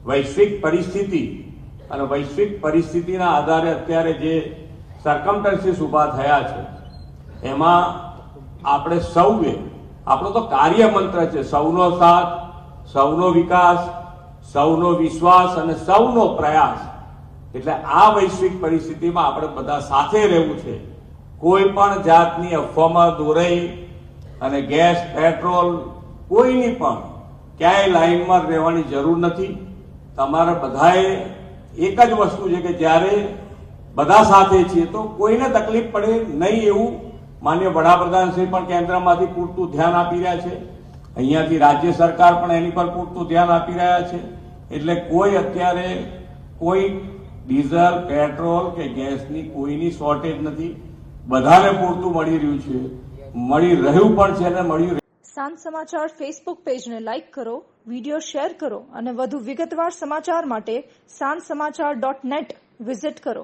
વૈશ્વિક પરિસ્થિતિ અને વૈશ્વિક પરિસ્થિતિના આધારે અત્યારે જે સર્કમસ્ટન્સીસ ઊભા થયા છે એમાં આપણે સૌએ, આપણો તો કાર્ય મંત્ર છે સૌનો સાથ, સૌનો વિકાસ, સૌનો વિશ્વાસ અને સૌનો પ્રયાસ. એટલે આ વૈશ્વિક પરિસ્થિતિમાં આપણે બધા સાથે રહેવું છે. કોઈ પણ જાતની અફવામાં દોરાઈ અને ગેસ, પેટ્રોલ કોઈની પણ ક્યાંય લાઈનમાં રહેવાની જરૂર નથી. તમારે બધાએ એક જ વસ્તુ છે કે જ્યારે બધા સાથે છીએ તો કોઈને તકલીફ પડે નહીં એવું માન્ય વડાપ્રધાન શ્રી પણ કેન્દ્રમાંથી પૂરતું ધ્યાન આપી રહ્યા છે. અહીંયાથી રાજ્ય સરકાર પણ એની પર પૂરતું ધ્યાન આપી રહ્યા છે. એટલે કોઈ અત્યારે કોઈ ડીઝલ, પેટ્રોલ કે ગેસની કોઈની શોર્ટેજ નથી. બધાને પૂરતું મળી રહ્યું છે, મળી રહ્યું પણ છે અને મળી. સાંજ સમાચાર ફેસબુક પેજને લાઇક કરો, વિડીયો શેર કરો અને વધુ વિગતવાર સમાચાર માટે sanssamachar.net વિઝિટ કરો.